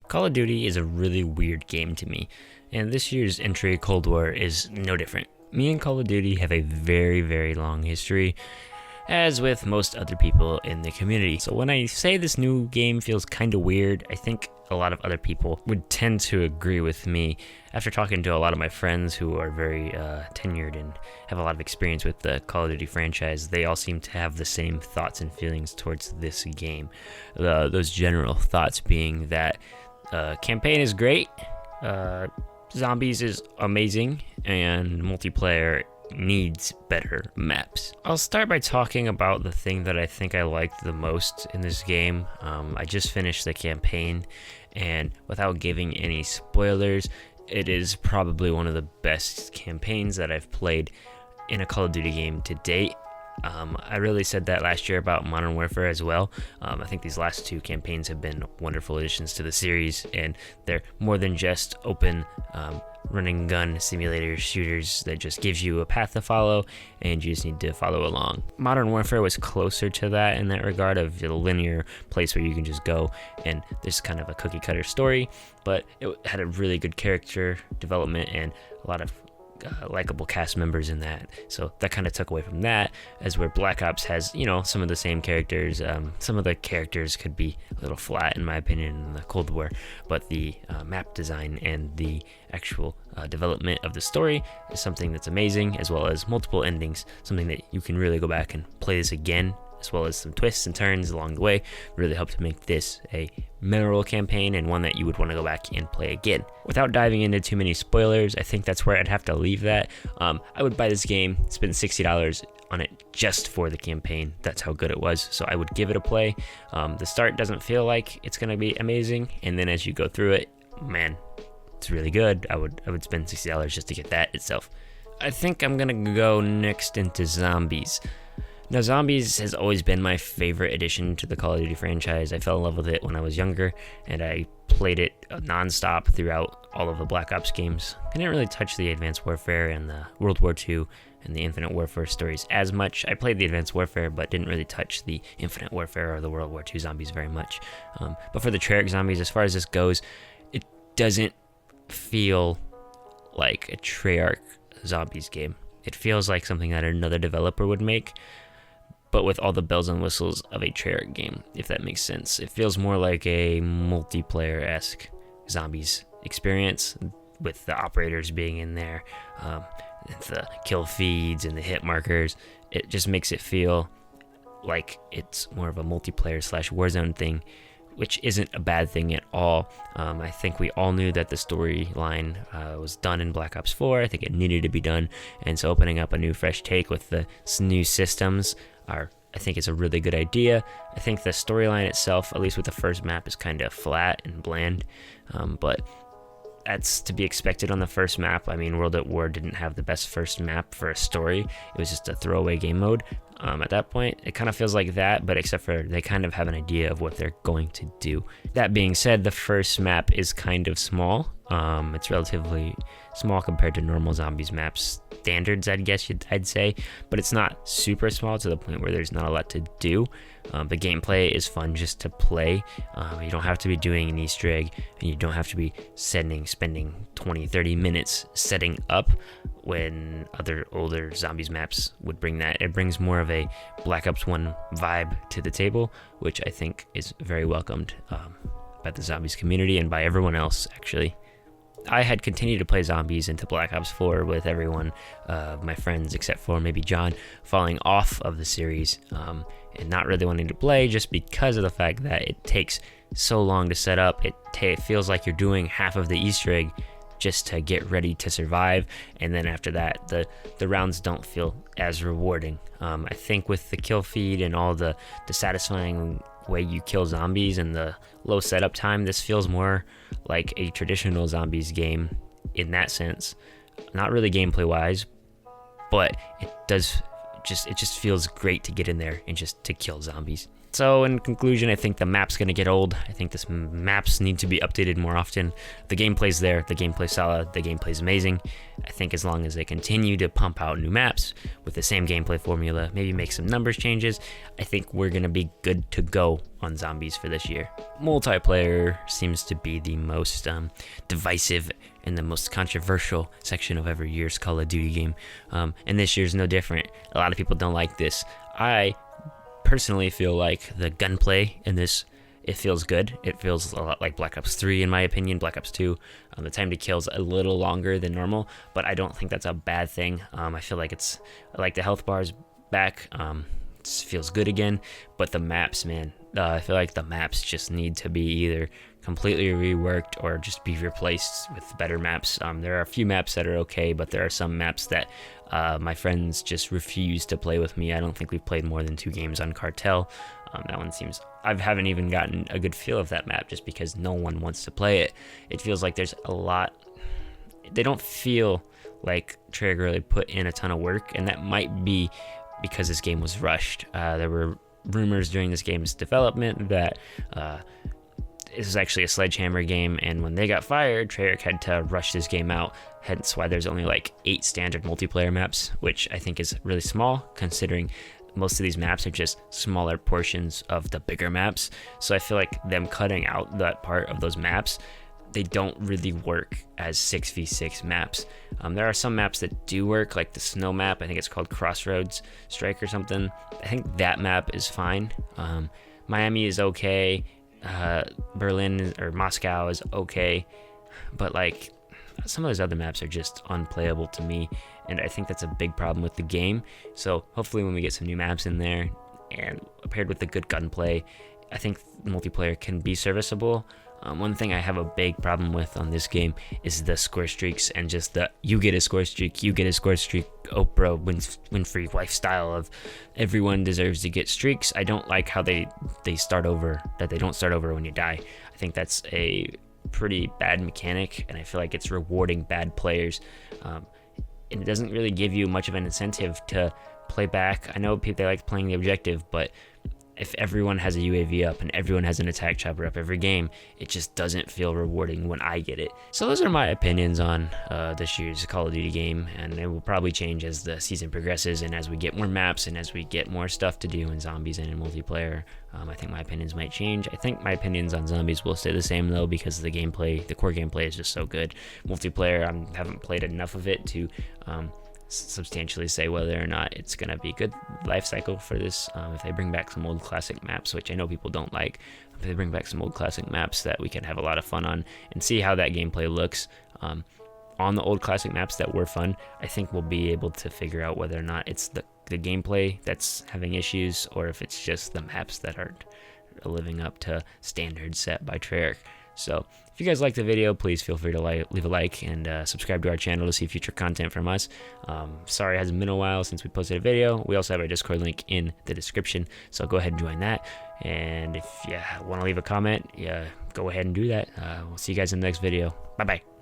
Call of Duty is a really weird game to me, and this year's entry, Cold War, is no different. Me and Call of Duty have a very, very long history, as with most other people in the community. So when I say this new game feels kinda weird, I think a lot of other people would tend to agree with me. After talking to a lot of my friends who are very tenured and have a lot of experience with the Call of Duty franchise, they all seem to have the same thoughts and feelings towards this game. Those general thoughts being that campaign is great, zombies is amazing, and multiplayer needs better maps. I'll start by talking about the thing that I think I liked the most in this game. I just finished the campaign, and without giving any spoilers, it is probably one of the best campaigns that I've played in a Call of Duty game to date. I really said that last year about Modern Warfare as well. I think these last two campaigns have been wonderful additions to the series, and they're more than just open running gun simulator shooters that just gives you a path to follow and you just need to follow along. Modern Warfare was closer to that in that regard, of a linear place where you can just go and there's kind of a cookie cutter story, but it had a really good character development and a lot of likable cast members in that, so that kind of took away from that. As where Black Ops has, some of the same characters. Some of the characters could be a little flat in my opinion in the Cold War, but the map design and the actual development of the story is something that's amazing, as well as multiple endings, something that you can really go back and play this again, as well as some twists and turns along the way, really helped to make this a memorable campaign and one that you would want to go back and play again. Without diving into too many spoilers, I think that's where I'd have to leave that. I would buy this game, spend $60 on it just for the campaign. That's how good it was, so I would give it a play. The start doesn't feel like it's going to be amazing, and then as you go through it, man, it's really good. I would spend $60 just to get that itself. I think I'm going to go next into Zombies. Now, Zombies has always been my favorite addition to the Call of Duty franchise. I fell in love with it when I was younger, and I played it nonstop throughout all of the Black Ops games. I didn't really touch the Advanced Warfare and the World War II and the Infinite Warfare stories as much. I played the Advanced Warfare, but didn't really touch the Infinite Warfare or the World War II zombies very much. But for the Treyarch zombies, as far as this goes, it doesn't feel like a Treyarch zombies game. It feels like something that another developer would make, but with all the bells and whistles of a Treyarch game, if that makes sense. It feels more like a multiplayer-esque zombies experience, with the operators being in there, the kill feeds and the hit markers. It just makes it feel like it's more of a multiplayer / Warzone thing, which isn't a bad thing at all. I think we all knew that the storyline was done in Black Ops 4. I think it needed to be done, and so opening up a new fresh take with the new systems I think it's a really good idea. I think the storyline itself, at least with the first map, is kind of flat and bland, but that's to be expected on the first map. I mean, World at War didn't have the best first map for a story. It was just a throwaway game mode. At that point, it kind of feels like that, but except for they kind of have an idea of what they're going to do. That being said, the first map is kind of small. It's relatively small compared to normal zombies maps standards, I'd say, but it's not super small to the point where there's not a lot to do. The gameplay is fun just to play. You don't have to be doing an Easter egg, and you don't have to be spending 20-30 minutes setting up when other older zombies maps would bring that. It brings more of a Black Ops 1 vibe to the table, which I think is very welcomed by the zombies community and by everyone else, actually. I had continued to play zombies into Black Ops 4 with everyone, my friends, except for maybe John, falling off of the series and not really wanting to play just because of the fact that it takes so long to set up. It feels like you're doing half of the Easter egg just to get ready to survive, and then after that, the rounds don't feel as rewarding. I think with the kill feed and all the satisfying way you kill zombies and the low setup time, this feels more like a traditional zombies game in that sense. Not really gameplay wise, but it just feels great to get in there and just to kill zombies. So in conclusion, I think the map's going to get old. I think this maps need to be updated more often. The gameplay's there, the gameplay's solid, the gameplay's amazing. I think as long as they continue to pump out new maps with the same gameplay formula, maybe make some numbers changes, I think we're going to be good to go on Zombies for this year. Multiplayer seems to be the most divisive and the most controversial section of every year's Call of Duty game. And this year's no different. A lot of people don't like this. I personally feel like the gunplay in this, it feels good. It feels a lot like Black Ops 3 in my opinion. Black Ops 2, the time to kill is a little longer than normal, but I don't think that's a bad thing. I feel like I like the health bars back. It feels good again, but the maps, man, I feel like the maps just need to be either completely reworked or just be replaced with better maps. There are a few maps that are okay, but there are some maps that my friends just refuse to play with me. I don't think we've played more than 2 games on Cartel. That one seems, I haven't even gotten a good feel of that map just because no one wants to play it. It feels like there's a lot, they don't feel like Treyarch really put in a ton of work, and that might be because this game was rushed. There were rumors during this game's development that this is actually a Sledgehammer game, and when they got fired, Treyarch had to rush this game out, hence why there's only like 8 standard multiplayer maps, which I think is really small considering most of these maps are just smaller portions of the bigger maps. So I feel like them cutting out that part of those maps, they don't really work as 6v6 maps. There are some maps that do work, like the snow map. I think it's called Crossroads Strike or something. I think that map is fine. Miami is okay. Berlin or Moscow is okay, but like some of those other maps are just unplayable to me, and I think that's a big problem with the game. So hopefully when we get some new maps in there and paired with the good gunplay, I think multiplayer can be serviceable. One thing I have a big problem with on this game is the score streaks and just the you get a score streak, Oprah Winfrey lifestyle of everyone deserves to get streaks. I don't like how they start over, that they don't start over when you die. I think that's a pretty bad mechanic, and I feel like it's rewarding bad players. And it doesn't really give you much of an incentive to play back. I know people, they like playing the objective, but if everyone has a UAV up and everyone has an attack chopper up every game, it just doesn't feel rewarding when I get it. So those are my opinions on this year's Call of Duty game, and it will probably change as the season progresses and as we get more maps and as we get more stuff to do in Zombies and in multiplayer. I think my opinions might change. I think my opinions on Zombies will stay the same though, because the gameplay, the core gameplay is just so good. Multiplayer, I haven't played enough of it to substantially say whether or not it's going to be a good life cycle for this. If they bring back some old classic maps, which I know people don't like, if they bring back some old classic maps that we can have a lot of fun on and see how that gameplay looks on the old classic maps that were fun, I think we'll be able to figure out whether or not it's the gameplay that's having issues or if it's just the maps that aren't living up to standards set by Treyarch. So if you guys liked the video, please feel free to leave a like and subscribe to our channel to see future content from us. Sorry it hasn't been a while since we posted a video. We also have our Discord link in the description, so go ahead and join that. And if you want to leave a comment, go ahead and do that. We'll see you guys in the next video. Bye-bye.